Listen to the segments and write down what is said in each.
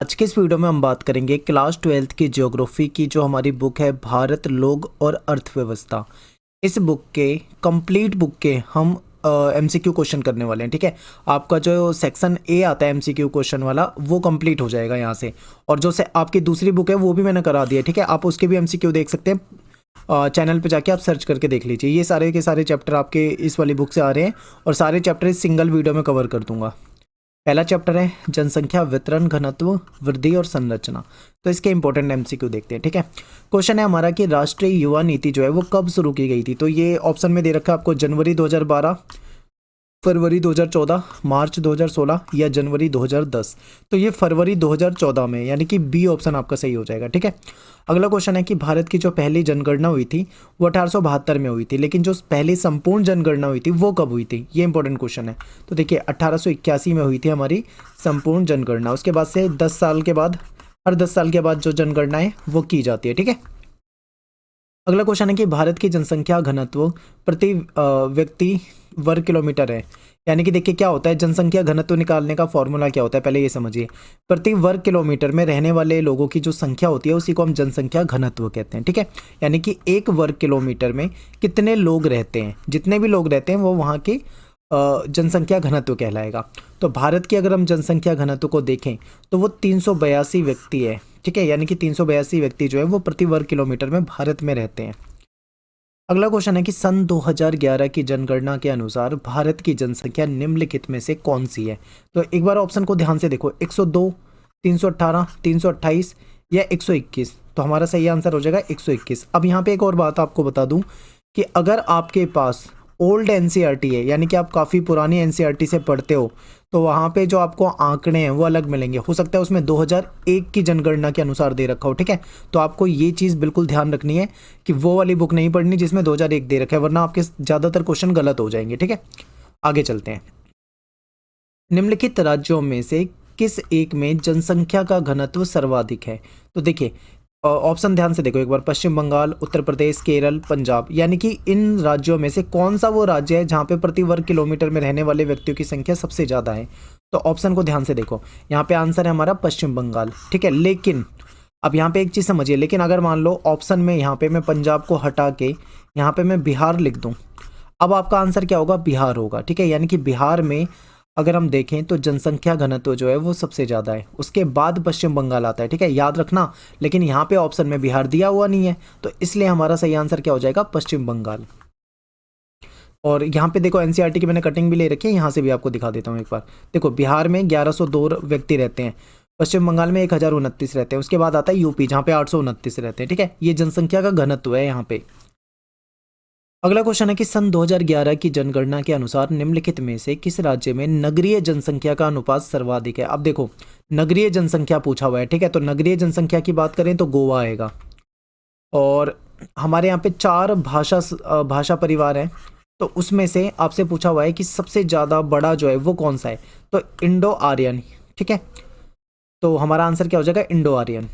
आज के इस वीडियो में हम बात करेंगे क्लास 12th की ज्योग्राफी की जो हमारी बुक है भारत लोग और अर्थव्यवस्था। इस बुक के कंप्लीट बुक के हम एमसीक्यू क्वेश्चन करने वाले हैं। ठीक है, आपका जो सेक्शन ए आता है एमसीक्यू क्वेश्चन वाला वो कंप्लीट हो जाएगा यहाँ से। और जो से आपकी दूसरी बुक है वो भी मैंने करा दी है। ठीक है, आप उसके भी एमसीक्यू देख सकते हैं। चैनल पे जाके आप सर्च करके देख लीजिए। ये सारे के सारे चैप्टर आपके इस वाली बुक से आ रहे हैं और सारे चैप्टर इस सिंगल वीडियो में कवर कर दूंगा। पहला चैप्टर है जनसंख्या वितरण घनत्व वृद्धि और संरचना। तो इसके इंपॉर्टेंट एमसीक्यू देखते हैं। ठीक है, क्वेश्चन है हमारा कि राष्ट्रीय युवा नीति जो है वो कब शुरू की गई थी। तो ये ऑप्शन में दे रखा है आपको जनवरी 2012, फरवरी 2014, मार्च 2016 या जनवरी 2010। तो ये फरवरी 2014 में, यानी कि बी ऑप्शन आपका सही हो जाएगा। ठीक है, अगला क्वेश्चन है कि भारत की जो पहली जनगणना हुई थी वो 1872 में हुई थी, लेकिन जो पहली संपूर्ण जनगणना हुई थी वो कब हुई थी। ये इंपॉर्टेंट क्वेश्चन है। तो देखिए 1881 में हुई थी हमारी संपूर्ण जनगणना। उसके बाद से 10 साल के बाद, हर 10 साल के बाद जो जनगणना है वो की जाती है। ठीक है, अगला क्वेश्चन है कि भारत की जनसंख्या घनत्व प्रति व्यक्ति वर्ग किलोमीटर है। यानी कि देखिए क्या होता है, जनसंख्या घनत्व निकालने का फॉर्मूला क्या होता है पहले ये समझिए। प्रति वर्ग किलोमीटर में रहने वाले लोगों की जो संख्या होती है उसी को हम जनसंख्या घनत्व कहते हैं। ठीक है, यानी कि एक वर्ग किलोमीटर में कितने लोग रहते हैं, जितने भी लोग रहते हैं वो वहाँ के जनसंख्या घनत्व कहलाएगा। तो भारत की अगर हम जनसंख्या घनत्व को देखें तो वो 382 व्यक्ति है। ठीक है, यानी कि 382 व्यक्ति जो है वो प्रति वर्ग किलोमीटर में भारत में रहते हैं। अगला क्वेश्चन है कि सन 2011 की जनगणना के अनुसार भारत की जनसंख्या निम्नलिखित में से कौन सी है। तो एक बार ऑप्शन को ध्यान से देखो, 102, 318, 328 या 121। तो हमारा सही आंसर हो जाएगा 121। अब यहाँ पे एक और बात आपको बता दूं कि अगर आपके पास ओल्ड एनसीईआरटी है, यानी कि आप काफ़ी पुरानी एनसीईआरटी से पढ़ते हो, तो वहाँ पे जो आपको आंकड़े हैं वो अलग मिलेंगे। हो सकता है उसमें 2001 की जनगणना के अनुसार दे रखा हो। ठीक है, तो आपको ये चीज़ बिल्कुल ध्यान रखनी है कि वो वाली बुक नहीं पढ़नी जिसमें 2001 दे रखा है, वरना आपके ज़्यादातर क्वेश्चन गलत हो जाएंगे। ठीक है, आगे चलते हैं। निम्नलिखित राज्यों में से किस एक में जनसंख्या का घनत्व सर्वाधिक है। तो देखिए ऑप्शन ध्यान से देखो एक बार, पश्चिम बंगाल, उत्तर प्रदेश, केरल, पंजाब। यानी कि इन राज्यों में से कौन सा वो राज्य है जहाँ पे प्रति वर्ग किलोमीटर में रहने वाले व्यक्तियों की संख्या सबसे ज़्यादा है। तो ऑप्शन को ध्यान से देखो, यहाँ पे आंसर है हमारा पश्चिम बंगाल। ठीक है, लेकिन अब यहाँ पे एक चीज़ समझिए, लेकिन अगर मान लो ऑप्शन में यहाँ पे मैं पंजाब को हटा के यहाँ पे मैं बिहार लिख दूँ, अब आपका आंसर क्या होगा, बिहार होगा। ठीक है, यानी कि बिहार में अगर हम देखें तो जनसंख्या घनत्व जो है वो सबसे ज़्यादा है, उसके बाद पश्चिम बंगाल आता है। ठीक है, याद रखना। लेकिन यहाँ पे ऑप्शन में बिहार दिया हुआ नहीं है, तो इसलिए हमारा सही आंसर क्या हो जाएगा, पश्चिम बंगाल। और यहाँ पे देखो एनसीईआरटी की मैंने कटिंग भी ले रखी है, यहाँ से भी आपको दिखा देता हूँ एक बार। देखो बिहार में 1102 व्यक्ति रहते हैं, पश्चिम बंगाल में 1029 रहते हैं, उसके बाद आता है यूपी जहाँ पे 829 रहते हैं। ठीक है, ये जनसंख्या का घनत्व है यहाँ पे। अगला क्वेश्चन है कि सन 2011 की जनगणना के अनुसार निम्नलिखित में से किस राज्य में नगरीय जनसंख्या का अनुपात सर्वाधिक है। अब देखो नगरीय जनसंख्या पूछा हुआ है। ठीक है, तो नगरीय जनसंख्या की बात करें तो गोवा आएगा। और हमारे यहाँ पे 4 भाषा परिवार हैं, तो उसमें से आपसे पूछा हुआ है कि सबसे ज़्यादा बड़ा जो है वो कौन सा है। तो इंडो आर्यन। ठीक है, तो हमारा आंसर क्या हो जाएगा, इंडो आर्यन।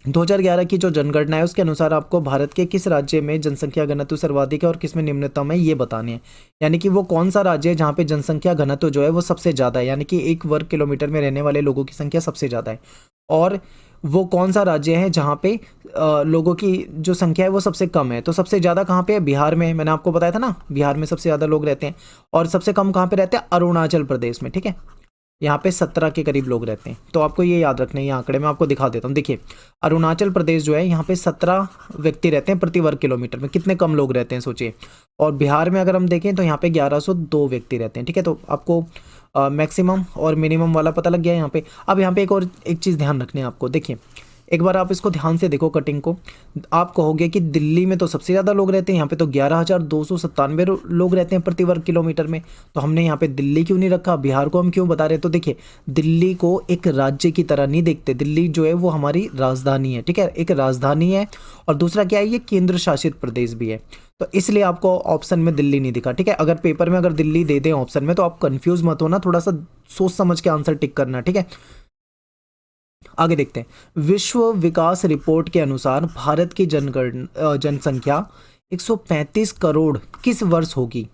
2011 की जो जनगणना है उसके अनुसार आपको भारत के किस राज्य में जनसंख्या घनत्व सर्वाधिक है और किस में निम्नतम है ये बतानी है। यानी कि वो कौन सा राज्य है जहाँ पे जनसंख्या घनत्व जो है वो सबसे ज़्यादा है, यानी कि एक वर्ग किलोमीटर में रहने वाले लोगों की संख्या सबसे ज़्यादा है। और वो कौन सा राज्य है जहाँ पे लोगों की जो संख्या है वो सबसे कम है। तो सबसे ज़्यादा कहाँ पे है, बिहार में। मैंने आपको बताया था ना, बिहार में सबसे ज़्यादा लोग रहते हैं। और सबसे कम कहाँ पे रहते हैं, अरुणाचल प्रदेश में। ठीक है, यहाँ पे 17 के करीब लोग रहते हैं। तो आपको ये याद रखना है, ये आंकड़े मैं आपको दिखा देता हूँ। देखिए अरुणाचल प्रदेश जो है यहाँ पे 17 व्यक्ति रहते हैं प्रति वर्ग किलोमीटर में। कितने कम लोग रहते हैं सोचिए। और बिहार में अगर हम देखें तो यहाँ पे 1102 व्यक्ति रहते हैं। ठीक है, तो आपको मैक्सिमम और मिनिमम वाला पता लग गया यहाँ पे। अब यहाँ पे एक चीज़ ध्यान रखनी है आपको। देखिए एक बार आप इसको ध्यान से देखो कटिंग को, आप कहोगे कि दिल्ली में तो सबसे ज़्यादा लोग रहते हैं, यहाँ पे तो 11,297 लोग रहते हैं प्रति वर्ग किलोमीटर में। तो हमने यहाँ पे दिल्ली क्यों नहीं रखा, बिहार को हम क्यों बता रहे हैं। तो देखिए दिल्ली को एक राज्य की तरह नहीं देखते, दिल्ली जो है वो हमारी राजधानी है। ठीक है, एक राजधानी है और दूसरा क्या है, ये केंद्र शासित प्रदेश भी है। तो इसलिए आपको ऑप्शन में दिल्ली नहीं दिखा। ठीक है, अगर पेपर में अगर दिल्ली दे दें ऑप्शन में तो आप कंफ्यूज मत होना, थोड़ा सा सोच समझ के आंसर टिक करना। ठीक है, आगे देखते हैं। विश्व विकास रिपोर्ट के अनुसार भारत की जनसंख्या 135 करोड़ किस वर्ष होगी।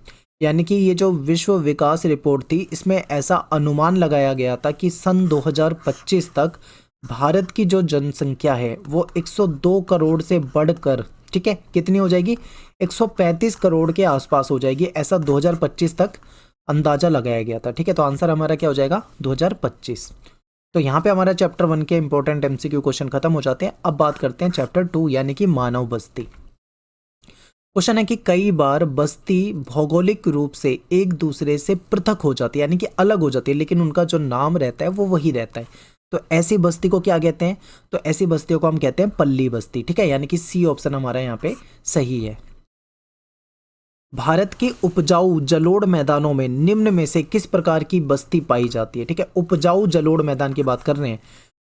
यानी कि ये जो विश्व विकास रिपोर्ट थी, इसमें ऐसा अनुमान लगाया गया था कि सन 2025 तक भारत की जो जनसंख्या है वो 102 करोड़ से बढ़कर, ठीक है, कितनी हो जाएगी, 135 करोड़ के आसपास हो जाएगी, ऐसा 2025 तक अंदाजा लगाया गया था। ठीक है, तो आंसर हमारा क्या हो जाएगा, 2025। तो यहाँ पे हमारा चैप्टर 1 के इंपॉर्टेंट एमसीक्यू क्वेश्चन खत्म हो जाते हैं। अब बात करते हैं चैप्टर 2 यानी कि मानव बस्ती। क्वेश्चन है कि कई बार बस्ती भौगोलिक रूप से एक दूसरे से पृथक हो जाती है, यानी कि अलग हो जाती है, लेकिन उनका जो नाम रहता है वो वही रहता है। तो ऐसी बस्ती को क्या कहते हैं, तो ऐसी बस्तियों को हम कहते हैं पल्ली बस्ती। ठीक है, यानी कि सी ऑप्शन हमारा यहाँ पे सही है। भारत के उपजाऊ जलोढ़ मैदानों में निम्न में से किस प्रकार की बस्ती पाई जाती है। ठीक है, उपजाऊ जलोढ़ मैदान की बात कर रहे हैं,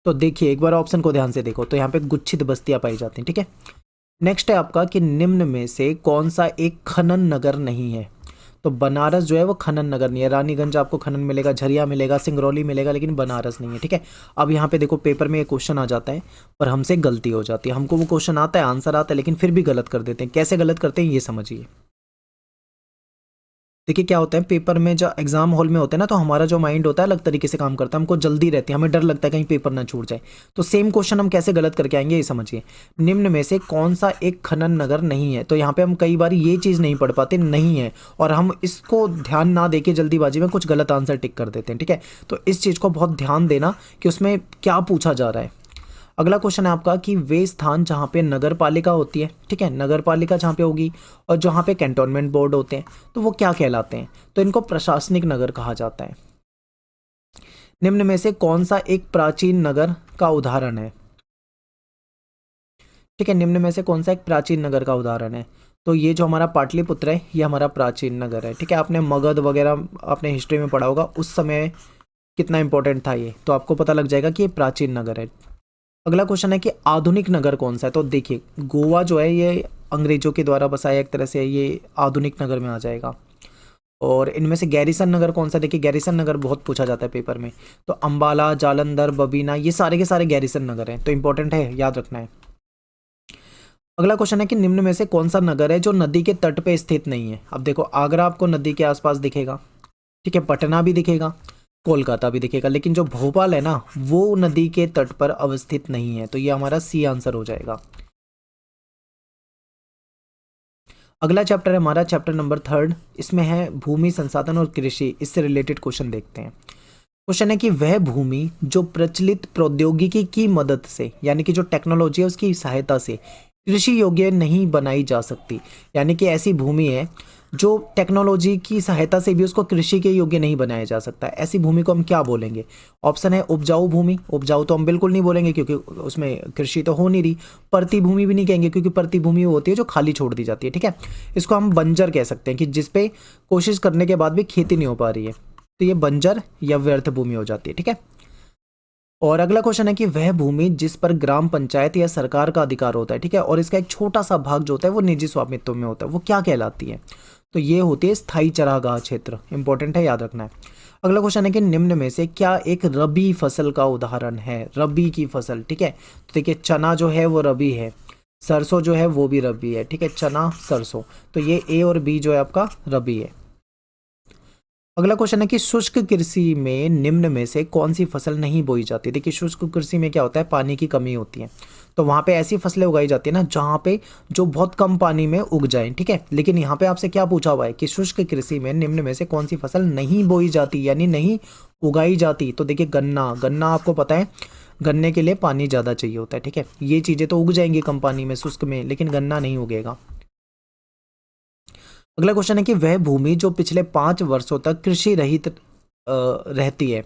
तो देखिए एक बार ऑप्शन को ध्यान से देखो, तो यहाँ पे गुच्छित बस्तियां पाई जाती हैं। ठीक है, नेक्स्ट है आपका कि निम्न में से कौन सा एक खनन नगर नहीं है। तो बनारस जो है वो खनन नगर नहीं है। रानीगंज आपको खनन मिलेगा, झरिया मिलेगा, सिंगरौली मिलेगा, लेकिन बनारस नहीं है। ठीक है, अब यहाँ पे देखो पेपर में एक क्वेश्चन आ जाता है पर हमसे गलती हो जाती है, हमको वो क्वेश्चन आता है, आंसर आता है, लेकिन फिर भी गलत कर देते हैं। कैसे गलत करते हैं ये समझिए। देखिए क्या होता है, पेपर में जो एग्जाम हॉल में होता है ना, तो हमारा जो माइंड होता है अलग तरीके से काम करता है, हमको जल्दी रहती है, हमें डर लगता है कहीं पेपर ना छूट जाए। तो सेम क्वेश्चन हम कैसे गलत करके आएंगे ये समझिए। निम्न में से कौन सा एक खनन नगर नहीं है, तो यहाँ पे हम कई बार ये चीज़ नहीं पढ़ पाते, नहीं है, और हम इसको ध्यान ना देके जल्दीबाजी में कुछ गलत आंसर टिक कर देते हैं। ठीक है, तो इस चीज़ को बहुत ध्यान देना कि उसमें क्या पूछा जा रहा है। अगला क्वेश्चन है आपका कि वे स्थान जहाँ पे नगर पालिका होती है, ठीक है, नगर पालिका जहाँ पे होगी, और जहाँ पे कैंटोनमेंट बोर्ड होते हैं, तो वो क्या कहलाते हैं, तो इनको प्रशासनिक नगर कहा जाता है। निम्न में से कौन सा एक प्राचीन नगर का उदाहरण है। ठीक है, निम्न में से कौन सा एक प्राचीन नगर का उदाहरण है, तो ये जो हमारा पाटलिपुत्र है ये हमारा प्राचीन नगर है। ठीक है, आपने मगध वगैरह आपने हिस्ट्री में पढ़ा होगा, उस समय कितना इंपॉर्टेंट था ये, तो आपको पता लग जाएगा कि ये प्राचीन नगर है। अगला क्वेश्चन है कि आधुनिक नगर कौन सा है, तो देखिए गोवा जो है ये अंग्रेजों के द्वारा बसाया एक तरह से, ये आधुनिक नगर में आ जाएगा। और इनमें से गैरिसन नगर कौन सा, देखिए गैरिसन नगर बहुत पूछा जाता है पेपर में, तो अंबाला, जालंधर, बबीना, ये सारे के सारे गैरिसन नगर हैं, तो इंपॉर्टेंट है, याद रखना है। अगला क्वेश्चन है कि निम्न में से कौन सा नगर है जो नदी के तट पे स्थित नहीं है। अब देखो आगरा आपको नदी के आसपास दिखेगा, ठीक है, पटना भी दिखेगा, कोलकाता भी दिखेगा, लेकिन जो भोपाल है ना वो नदी के तट पर अवस्थित नहीं है, तो ये हमारा सी आंसर हो जाएगा। अगला चैप्टर है हमारा चैप्टर नंबर 3, इसमें है भूमि संसाधन और कृषि, इससे रिलेटेड क्वेश्चन देखते हैं। क्वेश्चन है कि वह भूमि जो प्रचलित प्रौद्योगिकी की मदद से, यानी कि जो टेक्नोलॉजी है उसकी सहायता से कृषि योग्य नहीं बनाई जा सकती, यानी कि ऐसी भूमि है जो टेक्नोलॉजी की सहायता से भी उसको कृषि के योग्य नहीं बनाया जा सकता, ऐसी भूमि को हम क्या बोलेंगे। ऑप्शन है उपजाऊ भूमि, उपजाऊ तो हम बिल्कुल नहीं बोलेंगे क्योंकि उसमें कृषि तो हो नहीं रही। परती भूमि भी नहीं कहेंगे क्योंकि परती भूमि वो होती है जो खाली छोड़ दी जाती है। ठीक है, इसको हम बंजर कह सकते हैं कि जिसपे कोशिश करने के बाद भी खेती नहीं हो पा रही है, तो ये बंजर या व्यर्थ भूमि हो जाती है। ठीक है, और अगला क्वेश्चन है कि वह भूमि जिस पर ग्राम पंचायत या सरकार का अधिकार होता है, ठीक है, और इसका एक छोटा सा भाग जो होता है वो निजी स्वामित्व में होता है, वो क्या कहलाती है, तो ये होती है स्थायी चरागाह क्षेत्र। इंपॉर्टेंट है, याद रखना है। अगला क्वेश्चन है कि निम्न में से क्या एक रबी फसल का उदाहरण है, रबी की फसल। ठीक है, तो देखिए चना जो है वो रबी है, सरसों जो है वो भी रबी है। ठीक है, चना सरसों, तो ये ए और बी जो है आपका रबी है। अगला क्वेश्चन है कि शुष्क कृषि में निम्न में से कौन सी फसल नहीं बोई जाती। देखिए शुष्क कृषि में क्या होता है, पानी की कमी होती है, तो वहाँ पे ऐसी फसलें उगाई जाती है ना जहाँ पे जो बहुत कम पानी में उग जाए। ठीक है, लेकिन यहाँ पे आपसे क्या पूछा हुआ है कि शुष्क कृषि में निम्न में से कौन सी फसल नहीं बोई जाती, यानी नहीं उगाई जाती। तो देखिए गन्ना, गन्ना आपको पता है गन्ने के लिए पानी ज़्यादा चाहिए होता है। ठीक है, ये चीज़ें तो उग जाएंगी कम पानी में शुष्क में, लेकिन गन्ना नहीं उगेगा। अगला क्वेश्चन है कि वह भूमि जो पिछले 5 वर्षों तक कृषि रहित रहती है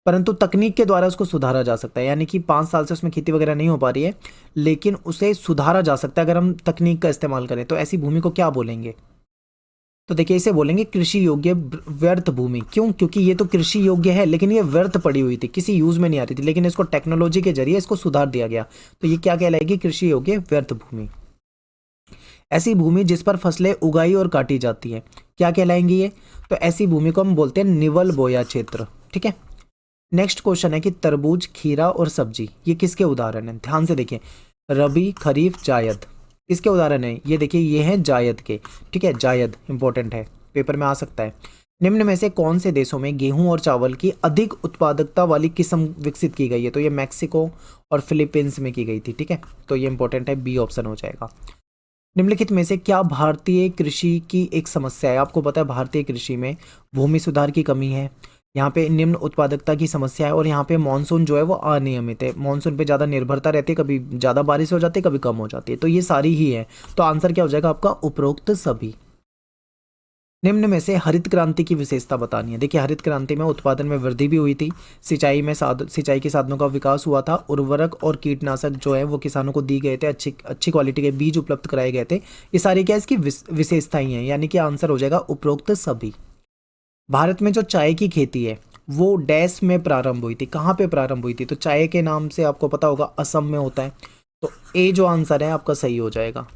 परंतु तकनीक के द्वारा उसको सुधारा जा सकता है, यानी कि 5 साल से उसमें खेती वगैरह नहीं हो पा रही है लेकिन उसे सुधारा जा सकता है अगर हम तकनीक का इस्तेमाल करें, तो ऐसी भूमि को क्या बोलेंगे। तो देखिए इसे बोलेंगे कृषि योग्य व्यर्थ भूमि। क्यों, क्योंकि ये तो कृषि योग्य है लेकिन ये व्यर्थ पड़ी हुई थी, किसी यूज में नहीं आ रही थी, लेकिन इसको टेक्नोलॉजी के जरिए इसको सुधार दिया गया, तो ये क्या कहलाएगी, कृषि योग्य व्यर्थ भूमि। ऐसी भूमि जिस पर फसलें उगाई और काटी जाती है क्या कहलाएंगी ये, तो ऐसी भूमि को हम बोलते हैं निवल बोया क्षेत्र। ठीक है, नेक्स्ट क्वेश्चन है कि तरबूज, खीरा और सब्जी ये किसके उदाहरण हैं। ध्यान से देखिए, रबी, खरीफ, जायद, इसके उदाहरण है। ये देखिए ये हैं जायद के। ठीक है, जायद इंपॉर्टेंट है, पेपर में आ सकता है। निम्न में से कौन से देशों में गेहूं और चावल की अधिक उत्पादकता वाली किस्म विकसित की गई है? तो ये मैक्सिको और फिलीपींस में की गई थी, ठीक है। तो ये इंपॉर्टेंट है, बी ऑप्शन हो जाएगा। निम्नलिखित में से क्या भारतीय कृषि की एक समस्या है? आपको पता है भारतीय कृषि में भूमि सुधार की कमी है, यहाँ पे निम्न उत्पादकता की समस्या है, और यहाँ पे मानसून जो है वो अनियमित है। मानसून पे ज़्यादा निर्भरता रहती है, कभी ज़्यादा बारिश हो जाती है, कभी कम हो जाती है। तो ये सारी ही है। तो आंसर क्या हो जाएगा आपका? उपरोक्त सभी। निम्न में से हरित क्रांति की विशेषता बतानी है। देखिए हरित क्रांति में उत्पादन में वृद्धि भी हुई थी, सिंचाई के साधनों का विकास हुआ था, उर्वरक और कीटनाशक जो है वो किसानों को दी गए थे, अच्छी क्वालिटी के बीज उपलब्ध कराए गए थे। ये सारी क्या इसकी विशेषताएं हैं, यानी कि आंसर हो जाएगा उपरोक्त सभी। भारत में जो चाय की खेती है वो डैश में प्रारंभ हुई थी, कहाँ पे प्रारंभ हुई थी? तो चाय के नाम से आपको पता होगा असम में होता है। तो ए जो आंसर है आपका सही हो जाएगा।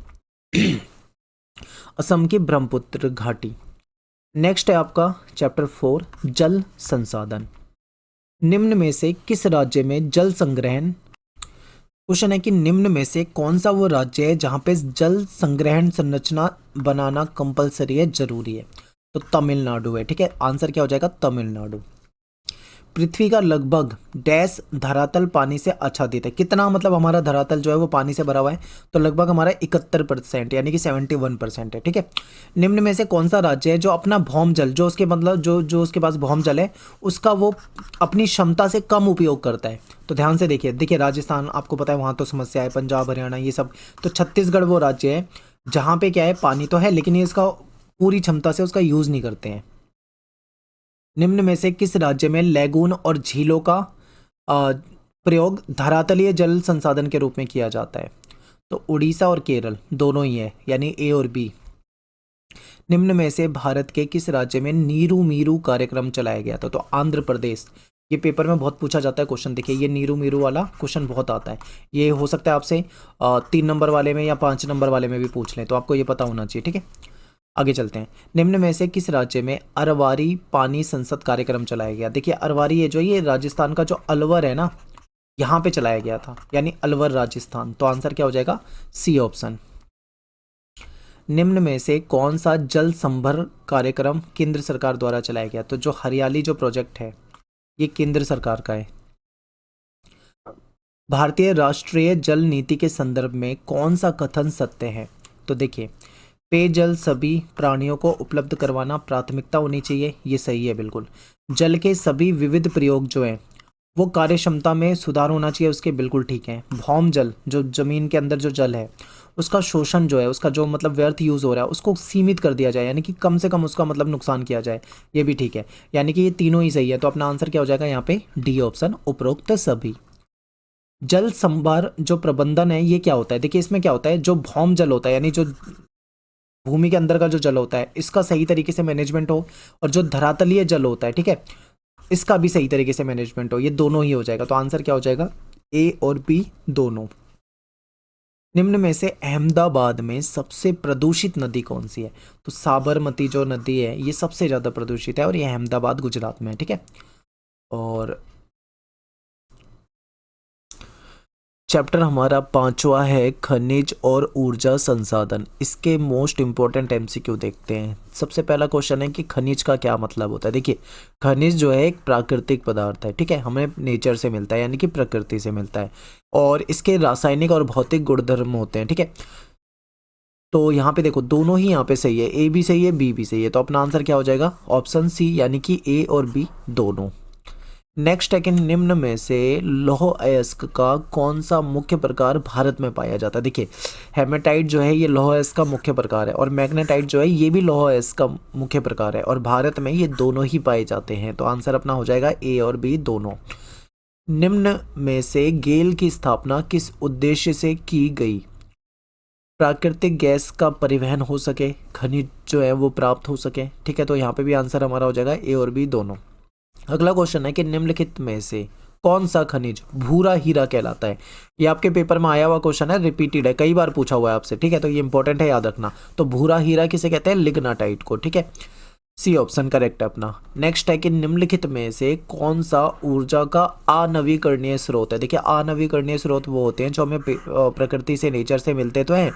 असम की ब्रह्मपुत्र घाटी। नेक्स्ट है आपका चैप्टर 4 जल संसाधन। निम्न में से किस राज्य में जल संग्रहण, क्वेश्चन है कि निम्न में से कौन सा वो राज्य है जहां पे जल संग्रहण संरचना बनाना कंपलसरी है, जरूरी है? तो तमिलनाडु है, ठीक है। आंसर क्या हो जाएगा? तमिलनाडु। पृथ्वी का लगभग डैश धरातल पानी से आच्छादित है। कितना मतलब हमारा धरातल जो है वो पानी से भरा हुआ है? तो लगभग हमारा 71% यानी कि 71% है, ठीक है। निम्न में से कौन सा राज्य है जो अपना भौम जल, जो उसके मतलब जो उसके पास भौम जल है उसका वो अपनी क्षमता से कम उपयोग करता है? तो ध्यान से देखिए राजस्थान आपको पता है वहाँ तो समस्या है, पंजाब हरियाणा ये सब। तो छत्तीसगढ़ वो राज्य है जहाँ पे क्या है, पानी तो है लेकिन ये इसका पूरी क्षमता से उसका यूज नहीं करते हैं। निम्न में से किस राज्य में लैगून और झीलों का प्रयोग धरातलीय जल संसाधन के रूप में किया जाता है? तो उड़ीसा और केरल दोनों ही है, यानी ए और बी। निम्न में से भारत के किस राज्य में नीरू मीरू कार्यक्रम चलाया गया था? तो आंध्र प्रदेश। ये पेपर में बहुत पूछा जाता है क्वेश्चन। देखिए ये नीरू मीरू वाला क्वेश्चन बहुत आता है, ये हो सकता है आपसे 3 नंबर वाले में या 5 नंबर वाले में भी पूछ लें, तो आपको ये पता होना चाहिए, ठीक है। आगे चलते हैं। निम्न में से किस राज्य में अरवारी पानी संसद कार्यक्रम चलाया गया? देखिए अरवारी है जो ये राजस्थान का जो अलवर है ना, यहाँ पे चलाया गया था, यानी अलवर राजस्थान। तो आंसर क्या हो जाएगा? C option. निम्न में से कौन सा जल संभर कार्यक्रम केंद्र सरकार द्वारा चलाया गया? तो जो हरियाली जो प्रोजेक्ट है ये केंद्र सरकार का है। भारतीय राष्ट्रीय जल नीति के संदर्भ में कौन सा कथन सत्य है? तो देखिए पेयजल सभी प्राणियों को उपलब्ध करवाना प्राथमिकता होनी चाहिए, ये सही है बिल्कुल। जल के सभी विविध प्रयोग जो हैं वो कार्य क्षमता में सुधार होना चाहिए, उसके बिल्कुल ठीक है। भौम जल जो जमीन के अंदर जो जल है उसका शोषण जो है, उसका जो मतलब व्यर्थ यूज़ हो रहा है उसको सीमित कर दिया जाए, यानी कि कम से कम उसका मतलब नुकसान किया जाए, ये भी ठीक है। यानी कि ये तीनों ही सही है। तो अपना आंसर क्या हो जाएगा यहाँ पे? डी ऑप्शन, उपरोक्त सभी। जल संभार जो प्रबंधन है ये क्या होता है? देखिए इसमें क्या होता है, जो भौम जल होता है यानी जो भूमि के अंदर का जो जल होता है इसका सही तरीके से मैनेजमेंट हो, और जो धरातलीय जल होता है, ठीक है, इसका भी सही तरीके से मैनेजमेंट हो, ये दोनों ही हो जाएगा। तो आंसर क्या हो जाएगा? ए और बी दोनों। निम्न में से अहमदाबाद में सबसे प्रदूषित नदी कौन सी है? तो साबरमती जो नदी है ये सबसे ज़्यादा प्रदूषित है, और ये अहमदाबाद गुजरात में है, ठीक है। और चैप्टर हमारा 5वां है खनिज और ऊर्जा संसाधन। इसके मोस्ट इंपॉर्टेंट एमसीक्यू देखते हैं। सबसे पहला क्वेश्चन है कि खनिज का क्या मतलब होता है। देखिए खनिज जो है एक प्राकृतिक पदार्थ है, ठीक है, हमें नेचर से मिलता है यानी कि प्रकृति से मिलता है, और इसके रासायनिक और भौतिक गुणधर्म होते हैं, ठीक है। तो यहाँ पे देखो दोनों ही यहाँ पे सही है, ए भी सही है बी भी सही है। तो अपना आंसर क्या हो जाएगा? ऑप्शन सी, यानी कि ए और बी दोनों। नेक्स्ट है कि निम्न में से लौह अयस्क का कौन सा मुख्य प्रकार भारत में पाया जाता है? देखिए हेमेटाइट जो है ये लौह अयस्क का मुख्य प्रकार है, और मैग्नेटाइट जो है ये भी लौह अयस्क का मुख्य प्रकार है, और भारत में ये दोनों ही पाए जाते हैं। तो आंसर अपना हो जाएगा ए और बी दोनों। निम्न में से गेल की स्थापना किस उद्देश्य से की गई? प्राकृतिक गैस का परिवहन हो सके, खनिज जो है वो प्राप्त हो सके, ठीक है। तो यहाँ पे भी आंसर हमारा हो जाएगा ए और बी दोनों। अगला क्वेश्चन है कि निम्नलिखित में से कौन सा खनिज भूरा हीरा कहलाता है? ये आपके पेपर में आया हुआ क्वेश्चन है, रिपीटेड है, कई बार पूछा हुआ है आपसे, ठीक है। तो ये इंपॉर्टेंट है, याद रखना। तो भूरा हीरा किसे कहते हैं? लिग्नाटाइट को, ठीक है। सी ऑप्शन करेक्ट है अपना। नेक्स्ट है कि निम्नलिखित में से कौन सा ऊर्जा का अनवीकरणीय स्रोत है। देखिए अनवीकरणीय स्रोत वो होते हैं जो हमें प्रकृति से, नेचर से मिलते तो हैं,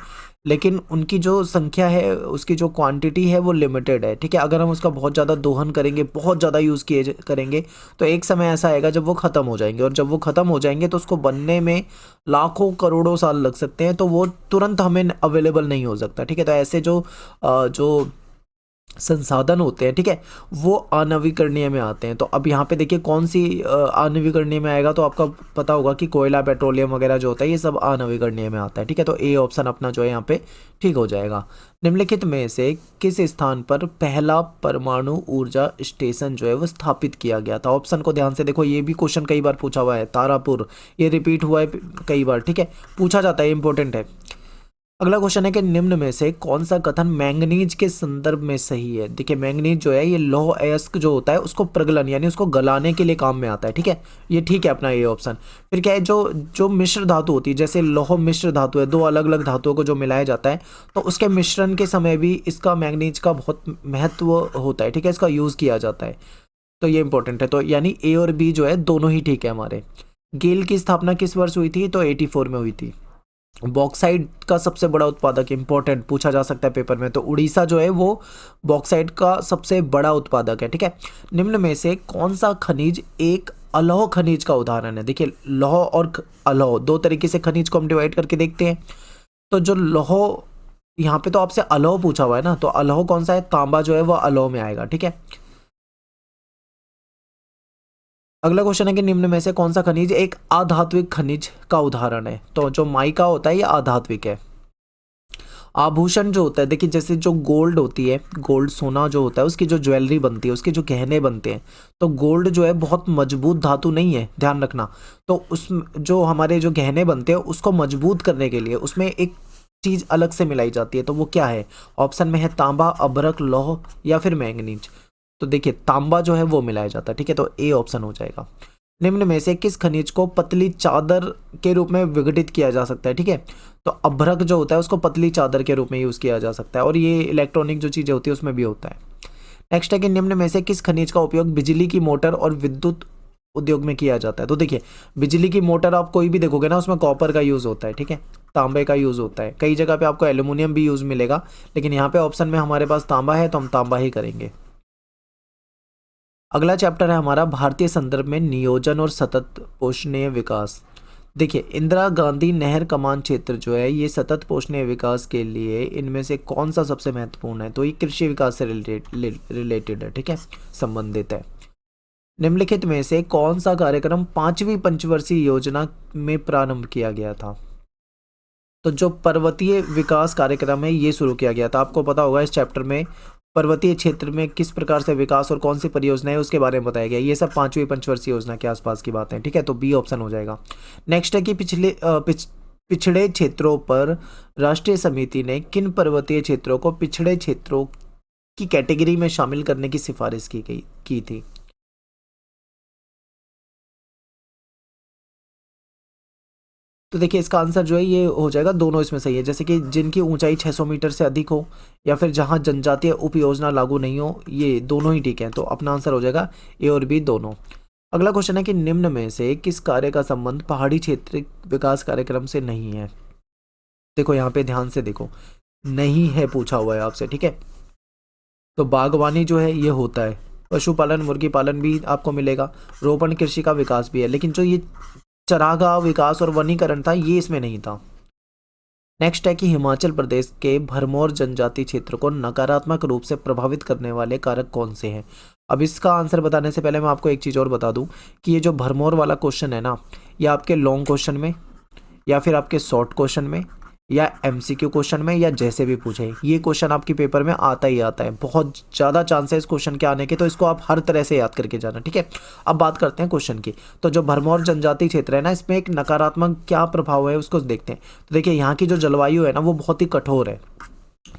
लेकिन उनकी जो संख्या है, उसकी जो क्वांटिटी है वो लिमिटेड है। ठीक है, अगर हम उसका बहुत ज़्यादा दोहन करेंगे, बहुत ज़्यादा यूज़ किए करेंगे, तो एक समय ऐसा आएगा जब वो ख़त्म हो जाएंगे, और जब वो ख़त्म हो जाएंगे तो उसको बनने में लाखों करोड़ों साल लग सकते हैं, तो वो तुरंत हमें अवेलेबल नहीं हो सकता। ठीक है, तो ऐसे जो संसाधन होते हैं, ठीक है, वो अनवीकरणीय में आते हैं। तो अब यहाँ पे देखिए कौन सी अनवीकरणीय में आएगा, तो आपका पता होगा कि कोयला, पेट्रोलियम वगैरह जो होता है ये सब अनवीकरणीय में आता है। ठीक है, तो ए ऑप्शन अपना जो है यहाँ पे ठीक हो जाएगा। निम्नलिखित में से किस स्थान पर पहला परमाणु ऊर्जा स्टेशन जो है वो स्थापित किया गया था। ऑप्शन को ध्यान से देखो, ये भी क्वेश्चन कई बार पूछा हुआ है, तारापुर, ये रिपीट हुआ है कई बार। ठीक है, पूछा जाता है, इंपॉर्टेंट है। अगला क्वेश्चन है कि निम्न में से कौन सा कथन मैंगनीज के संदर्भ में सही है। देखिए मैंगनीज जो है ये लौह अयस्क जो होता है उसको प्रगलन यानी उसको गलाने के लिए काम में आता है। ठीक है, ये ठीक है अपना ये ऑप्शन। फिर क्या है, जो जो मिश्र धातु होती है, जैसे लौह मिश्र धातु है, दो अलग अलग धातुओं को जो मिलाया जाता है, तो उसके मिश्रण के समय भी इसका मैंगनीज का बहुत महत्व होता है। ठीक है, इसका यूज़ किया जाता है, तो ये इंपॉर्टेंट है। तो यानी ए और बी जो है दोनों ही ठीक है हमारे। गेल की स्थापना किस वर्ष हुई थी, तो 84 में हुई थी। बॉक्साइट का सबसे बड़ा उत्पादक, इंपॉर्टेंट, पूछा जा सकता है पेपर में, तो उड़ीसा जो है वो बॉक्साइट का सबसे बड़ा उत्पादक है। ठीक है, निम्न में से कौन सा खनिज एक अलौह खनिज का उदाहरण है। देखिए लौह और अलौह दो तरीके से खनिज को हम डिवाइड करके देखते हैं। तो जो लौह, यहाँ पे तो आपसे अलौह पूछा हुआ है ना, तो अलौह कौन सा है, तांबा जो है वो अलौह में आएगा। ठीक है, अगला क्वेश्चन है कि निम्न में से कौन सा खनिज एक अधात्विक खनिज का उदाहरण है। तो जो माइका होता है ये अधात्विक है। आभूषण जो होता है, देखिए जैसे जो गोल्ड होती है, गोल्ड सोना जो होता है, उसकी जो ज्वेलरी बनती है, उसके जो गहने बनते हैं, तो गोल्ड जो है बहुत मजबूत धातु नहीं है, ध्यान रखना। तो उस जो हमारे जो गहने बनते हैं उसको मजबूत करने के लिए उसमें एक चीज़ अलग से मिलाई जाती है, तो वो क्या है। ऑप्शन में है तांबा, अभ्रक, लौह या फिर मैंगनीज। तो देखिए तांबा जो है वो मिलाया जाता है। ठीक है, तो ए ऑप्शन हो जाएगा। निम्न में से किस खनिज को पतली चादर के रूप में विघटित किया जा सकता है। ठीक है, तो अभ्रक जो होता है उसको पतली चादर के रूप में यूज़ किया जा सकता है, और ये इलेक्ट्रॉनिक जो चीज़ें होती है उसमें भी होता है। नेक्स्ट है कि निम्न में से किस खनिज का उपयोग बिजली की मोटर और विद्युत उद्योग में किया जाता है। तो देखिए बिजली की मोटर आप कोई भी देखोगे ना, उसमें कॉपर का यूज़ होता है। ठीक है, तांबे का यूज़ होता है, कई जगह पे आपको एल्यूमिनियम भी यूज़ मिलेगा, लेकिन यहाँ पे ऑप्शन में हमारे पास तांबा है तो हम तांबा ही करेंगे। अगला चैप्टर है हमारा भारतीय संदर्भ में नियोजन और सतत पोषणीय विकास। देखिए इंदिरा गांधी नहर कमान क्षेत्र जो है ये सतत पोषणीय विकास के लिए इनमें से कौन सा सबसे महत्वपूर्ण है, तो ये कृषि विकास से रिलेटेड है। ठीक है, संबंधित है। निम्नलिखित में से कौन सा कार्यक्रम 5वीं पंचवर्षीय योजना में प्रारंभ किया गया था। तो जो पर्वतीय विकास कार्यक्रम है ये शुरू किया गया था। आपको पता होगा इस चैप्टर में पर्वतीय क्षेत्र में किस प्रकार से विकास और कौन सी परियोजना है उसके बारे में बताया गया। ये सब 5वीं पंचवर्षीय योजना के आसपास की बात है। ठीक है, तो बी ऑप्शन हो जाएगा। नेक्स्ट है कि पिछड़े क्षेत्रों पर राष्ट्रीय समिति ने किन पर्वतीय क्षेत्रों को पिछड़े क्षेत्रों की कैटेगरी में शामिल करने की सिफारिश की थी। तो देखिए इसका आंसर जो है ये हो जाएगा, दोनों इसमें सही है। जैसे कि जिनकी ऊंचाई 600 मीटर से अधिक हो, या फिर जहां जनजातीय उपयोजना लागू नहीं हो, ये दोनों ही ठीक है। तो अपना आंसर हो जाएगा ए और बी दोनों। अगला क्वेश्चन है कि निम्न में से किस कार्य का संबंध पहाड़ी क्षेत्र विकास कार्यक्रम से नहीं है। देखो यहाँ पे ध्यान से देखो, नहीं है पूछा हुआ है आपसे। ठीक है, तो बागवानी जो है ये होता है, पशुपालन, मुर्गी पालन भी आपको मिलेगा, रोपण कृषि का विकास भी है, लेकिन जो ये चरागाह विकास और वनीकरण था ये इसमें नहीं था। नेक्स्ट है कि हिमाचल प्रदेश के भरमौर जनजाति क्षेत्र को नकारात्मक रूप से प्रभावित करने वाले कारक कौन से हैं। अब इसका आंसर बताने से पहले मैं आपको एक चीज़ और बता दूं कि ये जो भरमौर वाला क्वेश्चन है ना, ये आपके लॉन्ग क्वेश्चन में या फिर आपके शॉर्ट क्वेश्चन में या एमसीक्यू क्वेश्चन में या जैसे भी पूछे, ये क्वेश्चन आपके पेपर में आता ही आता है। बहुत ज़्यादा चांस है इस क्वेश्चन के आने के, तो इसको आप हर तरह से याद करके जाना। ठीक है, अब बात करते हैं क्वेश्चन की। तो जो भरमौर जनजाति क्षेत्र है ना, इसमें एक नकारात्मक क्या प्रभाव है उसको देखते हैं। तो देखिए यहाँ की जो जलवायु है ना वो बहुत ही कठोर है,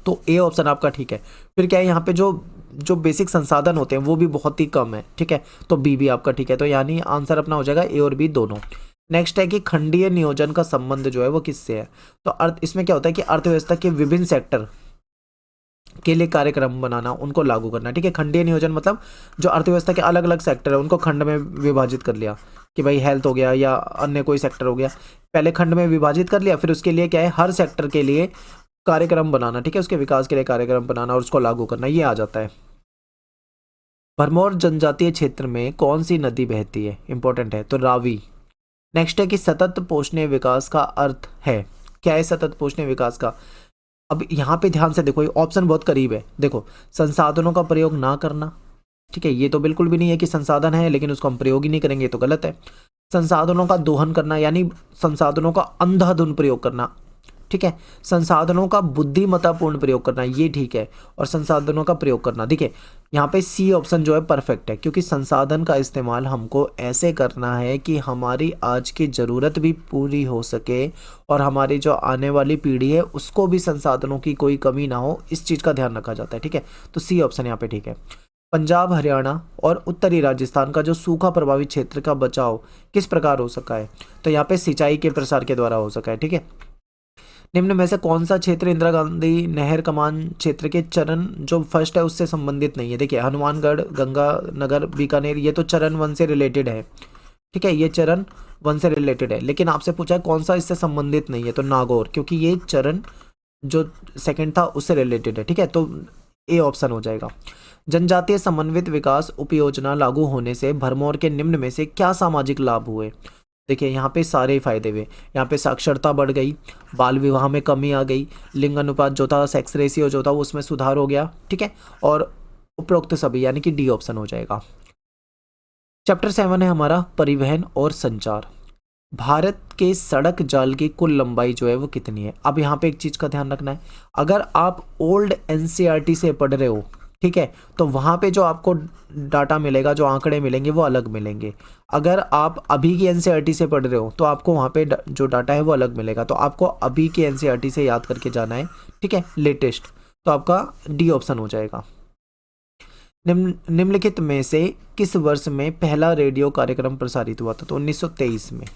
तो ए ऑप्शन आपका ठीक है। फिर क्या है, यहाँ पे जो बेसिक संसाधन होते हैं वो भी बहुत ही कम है। ठीक है, तो बी भी आपका ठीक है। तो यानी आंसर अपना हो जाएगा ए और बी दोनों। नेक्स्ट है कि खंडीय नियोजन का संबंध जो है वो किससे है। तो इसमें क्या होता है कि अर्थव्यवस्था के विभिन्न सेक्टर के लिए कार्यक्रम बनाना, उनको लागू करना, ठीक है। खंडीय नियोजन मतलब जो अर्थव्यवस्था के अलग अलग सेक्टर है उनको खंड में विभाजित कर लिया, कि भाई हेल्थ हो गया या अन्य कोई सेक्टर हो गया, पहले खंड में विभाजित कर लिया, फिर उसके लिए क्या है, हर सेक्टर के लिए कार्यक्रम बनाना, ठीक है, उसके विकास के लिए कार्यक्रम बनाना और उसको लागू करना, ये आ जाता है। भरमौर जनजातीय क्षेत्र में कौन सी नदी बहती है, इंपॉर्टेंट है, तो रावी। नेक्स्ट है कि सतत पोषणीय विकास का अर्थ है, क्या है सतत पोषणीय विकास का। अब यहाँ पे ध्यान से देखो, ये ऑप्शन बहुत करीब है, देखो, संसाधनों का प्रयोग ना करना, ठीक है, ये तो बिल्कुल भी नहीं है कि संसाधन है लेकिन उसको हम प्रयोग ही नहीं करेंगे, तो गलत है। संसाधनों का दोहन करना यानी संसाधनों का अंधाधुंध प्रयोग करना, ठीक है। संसाधनों का बुद्धिमत्तापूर्ण प्रयोग करना, ये ठीक है, और संसाधनों का प्रयोग करना, देखिए यहाँ पे सी ऑप्शन जो है परफेक्ट है, क्योंकि संसाधन का इस्तेमाल हमको ऐसे करना है कि हमारी आज की ज़रूरत भी पूरी हो सके और हमारी जो आने वाली पीढ़ी है उसको भी संसाधनों की कोई कमी ना हो, इस चीज़ का ध्यान रखा जाता है, ठीक है। तो सी ऑप्शन यहाँ पे ठीक है। पंजाब, हरियाणा और उत्तरी राजस्थान का जो सूखा प्रभावित क्षेत्र का बचाव किस प्रकार हो सका है, तो यहाँ पे सिंचाई के प्रसार के द्वारा हो सका है, ठीक है। निम्न में से कौन सा क्षेत्र इंदिरा गांधी नहर कमान क्षेत्र के चरण जो फर्स्ट है उससे संबंधित नहीं है, देखिए हनुमानगढ़, गंगानगर, बीकानेर, ये तो चरण 1 से रिलेटेड है, ठीक है, ये चरण 1 से रिलेटेड है, लेकिन आपसे पूछा है कौन सा इससे संबंधित नहीं है, तो नागौर, क्योंकि ये चरण जो सेकंड था उससे रिलेटेड है, ठीक है, तो ए ऑप्शन हो जाएगा। जनजातीय समन्वित विकास उपयोजना लागू होने से भरमौर के निम्न में से क्या सामाजिक लाभ हुए, देखिए यहाँ पे सारे ही फायदे हुए, यहाँ पे साक्षरता बढ़ गई, बाल विवाह में कमी आ गई, लिंग अनुपात जो था, सेक्स रेशियो जो था वो उसमें सुधार हो गया, ठीक है, और उपरोक्त सभी, यानी कि डी ऑप्शन हो जाएगा। चैप्टर 7 है हमारा परिवहन और संचार। भारत के सड़क जाल की कुल लंबाई जो है वो कितनी है। अब यहाँ पे एक चीज का ध्यान रखना है, अगर आप ओल्ड एनसीईआरटी से पढ़ रहे हो, ठीक है, तो वहाँ पे जो आपको डाटा मिलेगा, जो आंकड़े मिलेंगे वो अलग मिलेंगे। अगर आप अभी की एनसीईआरटी से पढ़ रहे हो तो आपको वहाँ पे जो डाटा है वो अलग मिलेगा, तो आपको अभी की एनसीईआरटी से याद करके जाना है, ठीक है, लेटेस्ट, तो आपका डी ऑप्शन हो जाएगा। निम्नलिखित में से किस वर्ष में पहला रेडियो कार्यक्रम प्रसारित हुआ था, तो 1923 में।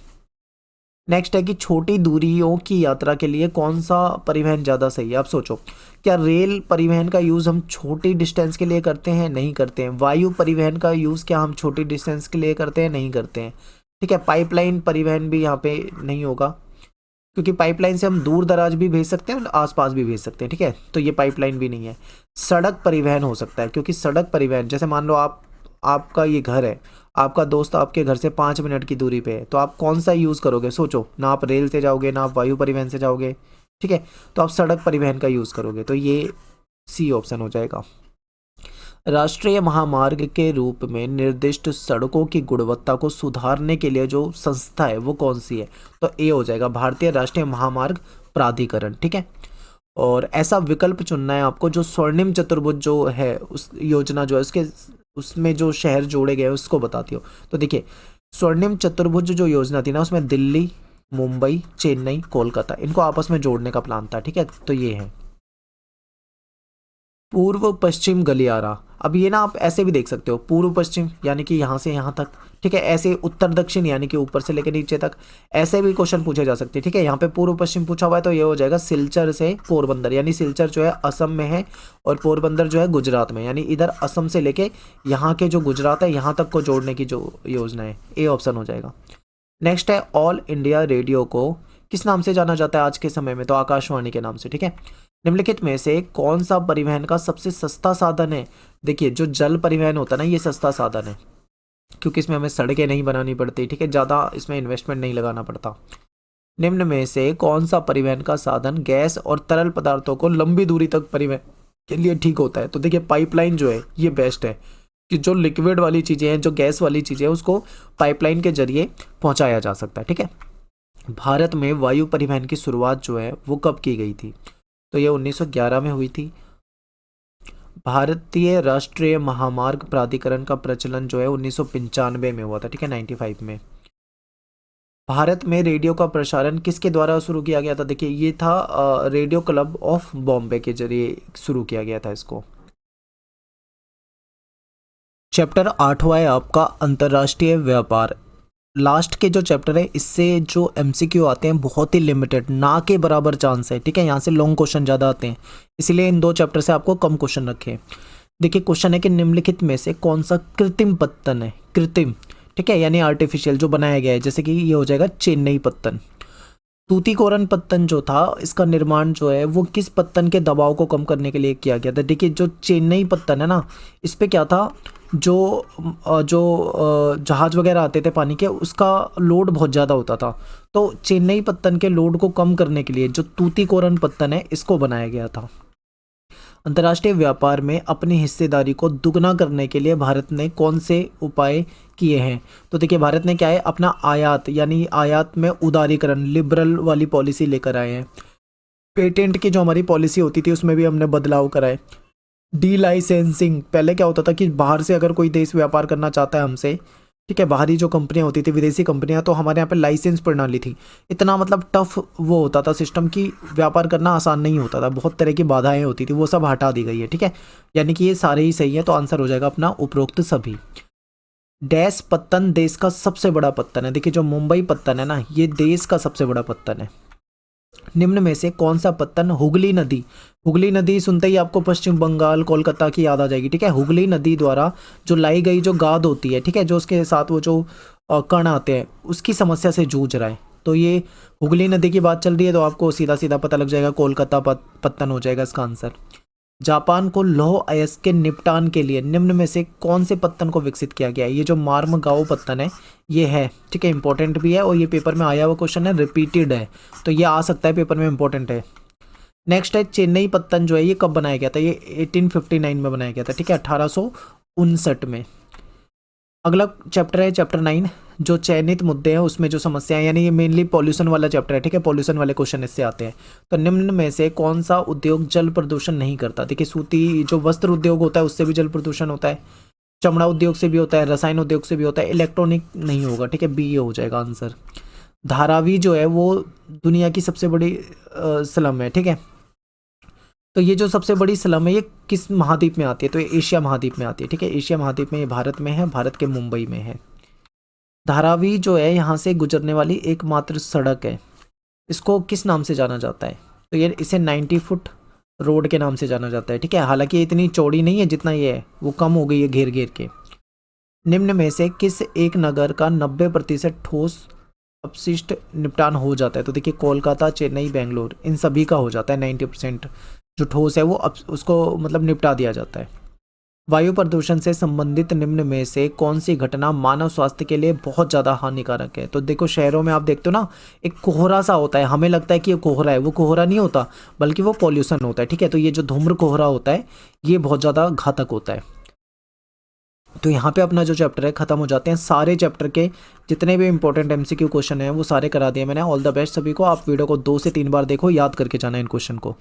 नेक्स्ट है कि छोटी दूरियों की यात्रा के लिए कौन सा परिवहन ज़्यादा सही है। आप सोचो, क्या रेल परिवहन का यूज़ हम छोटी डिस्टेंस के लिए करते हैं, नहीं करते हैं। वायु परिवहन का यूज़ क्या हम छोटी डिस्टेंस के लिए करते हैं, नहीं करते हैं, ठीक है। पाइपलाइन परिवहन भी यहाँ पे नहीं होगा, क्योंकि पाइपलाइन से हम दूर दराज भी भेज सकते हैं और आसपास भी भेज सकते हैं, ठीक है, तो ये पाइपलाइन भी नहीं है। सड़क परिवहन हो सकता है, क्योंकि सड़क परिवहन, जैसे मान लो आपका ये घर है, आपका दोस्त आपके घर से 5 मिनट की दूरी पे है, तो आप कौन सा यूज़ करोगे, सोचो, ना आप रेल से जाओगे ना आप वायु परिवहन से जाओगे, ठीक है, तो आप सड़क परिवहन का यूज़ करोगे, तो ये सी ऑप्शन हो जाएगा। राष्ट्रीय महामार्ग के रूप में निर्दिष्ट सड़कों की गुणवत्ता को सुधारने के लिए जो संस्था है वो कौन सी है, तो ए हो जाएगा, भारतीय राष्ट्रीय महामार्ग प्राधिकरण, ठीक है। और ऐसा विकल्प चुनना है आपको जो स्वर्णिम चतुर्भुज जो है उस योजना जो है उसके उसमें जो शहर जोड़े गए उसको बताती हो। तो देखिए स्वर्णिम चतुर्भुज जो योजना थी ना, उसमें दिल्ली, मुंबई, चेन्नई, कोलकाता, इनको आपस में जोड़ने का प्लान था, ठीक है, तो ये है। पूर्व पश्चिम गलियारा, अब ये ना आप ऐसे भी देख सकते हो, पूर्व पश्चिम यानी कि यहाँ से यहाँ तक, ठीक है, ऐसे उत्तर दक्षिण यानी कि ऊपर से लेकर नीचे तक, ऐसे भी क्वेश्चन पूछे जा सकते हैं, ठीक है। यहाँ पे पूर्व पश्चिम पूछा हुआ है तो ये हो जाएगा सिलचर से पोरबंदर, यानी सिलचर जो है असम में है और पोरबंदर जो है गुजरात में, यानी इधर असम से लेके यहाँ के जो गुजरात है यहाँ तक को जोड़ने की जो योजना है, ए ऑप्शन हो जाएगा। नेक्स्ट है ऑल इंडिया रेडियो को किस नाम से जाना जाता है आज के समय में, तो आकाशवाणी के नाम से, ठीक है। निम्नलिखित में से कौन सा परिवहन का सबसे सस्ता साधन है, देखिए जो जल परिवहन होता है ना, ये सस्ता साधन है, क्योंकि इसमें हमें सड़कें नहीं बनानी पड़ती, ठीक है, ज़्यादा इसमें इन्वेस्टमेंट नहीं लगाना पड़ता। निम्न में से कौन सा परिवहन का साधन गैस और तरल पदार्थों को लंबी दूरी तक परिवहन के लिए ठीक होता है, तो देखिए पाइपलाइन जो है ये बेस्ट है, कि जो लिक्विड वाली चीज़ें हैं, जो गैस वाली चीज़ें हैं, उसको पाइपलाइन के जरिए पहुँचाया जा सकता है, ठीक है। भारत में वायु परिवहन की शुरुआत जो है वो कब की गई थी, तो ये 1911 में हुई थी। भारतीय राष्ट्रीय महामार्ग प्राधिकरण का प्रचलन जो है 1995 में हुआ था, ठीक है, 95 में। भारत में रेडियो का प्रसारण किसके द्वारा शुरू किया गया था, देखिए ये था रेडियो क्लब ऑफ बॉम्बे के जरिए शुरू किया गया था इसको। चैप्टर 8वां है आपका अंतर्राष्ट्रीय व्यापार। लास्ट के जो चैप्टर है इससे जो एमसीक्यू आते हैं बहुत ही लिमिटेड, ना के बराबर चांस है, ठीक है। यहाँ से लॉन्ग क्वेश्चन ज़्यादा आते हैं, इसीलिए इन 2 चैप्टर से आपको कम क्वेश्चन रखे। देखिए क्वेश्चन है कि निम्नलिखित में से कौन सा कृत्रिम पत्तन है, कृत्रिम, ठीक है, यानी आर्टिफिशियल जो बनाया गया है, जैसे कि ये हो जाएगा चेन्नई पत्तन। तूतीकोरन पत्तन जो था इसका निर्माण जो है वो किस पत्तन के दबाव को कम करने के लिए किया गया था। देखिए जो चेन्नई पत्तन है ना, इस पे क्या था, जो जहाज वगैरह आते थे पानी के, उसका लोड बहुत ज़्यादा होता था, तो चेन्नई पत्तन के लोड को कम करने के लिए जो तूतीकोरन पत्तन है इसको बनाया गया था। अंतर्राष्ट्रीय व्यापार में अपनी हिस्सेदारी को दुगना करने के लिए भारत ने कौन से उपाय किए हैं। तो देखिए भारत ने क्या है, अपना आयात यानी आयात में उदारीकरण, लिबरल वाली पॉलिसी लेकर आए हैं। पेटेंट की जो हमारी पॉलिसी होती थी उसमें भी हमने बदलाव कराए। डी लाइसेंसिंग, पहले क्या होता था कि बाहर से अगर कोई देश व्यापार करना चाहता है हमसे, ठीक है, बाहरी जो कंपनियां होती थी, विदेशी कंपनियां, तो हमारे यहाँ पे लाइसेंस प्रणाली थी। इतना मतलब टफ वो होता था सिस्टम की, व्यापार करना आसान नहीं होता था, बहुत तरह की बाधाएं होती थी, वो सब हटा दी गई है, ठीक है। यानी कि ये सारे ही सही है, तो आंसर हो जाएगा अपना उपरोक्त सभी। डैश पत्तन देश का सबसे बड़ा पत्तन है। देखिए जो मुंबई पत्तन है ना, ये देश का सबसे बड़ा पत्तन है। निम्न में से कौन सा पत्तन हुगली नदी, हुगली नदी सुनते ही आपको पश्चिम बंगाल कोलकाता की याद आ जाएगी, ठीक है। हुगली नदी द्वारा जो लाई गई जो गाद होती है, ठीक है, जो उसके साथ वो जो कण आते हैं, उसकी समस्या से जूझ रहा है। तो ये हुगली नदी की बात चल रही है, तो आपको सीधा सीधा पता लग जाएगा, कोलकाता पत्तन हो जाएगा इसका आंसर। जापान को लौह अयस्क के निपटान के लिए निम्न में से कौन से पत्तन को विकसित किया गया है। ये जो मार्मगाओ पत्तन है ये है, ठीक है, इंपॉर्टेंट भी है, और ये पेपर में आया हुआ क्वेश्चन है, रिपीटेड है, तो ये आ सकता है पेपर में, इंपॉर्टेंट है। नेक्स्ट है चेन्नई पत्तन जो है ये कब बनाया गया था, ये 1859 में बनाया गया था, ठीक है, 1859 में। अगला चैप्टर है चैप्टर 9, जो चयनित मुद्दे हैं उसमें जो समस्याएं, यानी ये मेनली पॉल्यूशन वाला चैप्टर है, ठीक है, पॉल्यूशन वाले क्वेश्चन इससे आते हैं। तो निम्न में से कौन सा उद्योग जल प्रदूषण नहीं करता। देखिए सूती जो वस्त्र उद्योग होता है उससे भी जल प्रदूषण होता है, चमड़ा उद्योग से भी होता है, रसायन उद्योग से भी होता है, इलेक्ट्रॉनिक नहीं होगा, ठीक है, बी हो जाएगा आंसर। धारावी जो है वो दुनिया की सबसे बड़ी स्लम है, ठीक है। तो ये जो सबसे बड़ी स्लम है ये किस महाद्वीप में आती है, तो ये एशिया महाद्वीप में आती है, ठीक है, एशिया महाद्वीप में, ये भारत में है, भारत के मुंबई में है। धारावी जो है यहाँ से गुजरने वाली एकमात्र सड़क है, इसको किस नाम से जाना जाता है, तो ये इसे 90 फुट रोड के नाम से जाना जाता है, ठीक है। हालांकि ये इतनी चौड़ी नहीं है जितना ये है, वो कम हो गई है घेर घेर के। निम्न में से किस एक नगर का 90% ठोस अपशिष्ट निपटान हो जाता है। तो देखिए कोलकाता, चेन्नई, बेंगलोर, इन सभी का हो जाता है 90% जो ठोस है वो उसको मतलब निपटा दिया जाता है। वायु प्रदूषण से संबंधित निम्न में से कौन सी घटना मानव स्वास्थ्य के लिए बहुत ज़्यादा हानिकारक है। तो देखो शहरों में आप देखते हो ना, एक कोहरा सा होता है, हमें लगता है कि ये कोहरा है, वो कोहरा नहीं होता, बल्कि वो पॉल्यूशन होता है, ठीक है। तो ये जो धूम्र कोहरा होता है ये बहुत ज़्यादा घातक होता है। तो यहाँ पे अपना जो चैप्टर है खत्म हो जाते हैं, सारे चैप्टर के जितने भी इंपॉर्टेंट एमसीक्यू क्वेश्चन हैं वो सारे करा दिए मैंने। ऑल द बेस्ट सभी को, आप वीडियो को 2 से 3 बार देखो, याद करके जाना इन क्वेश्चन को।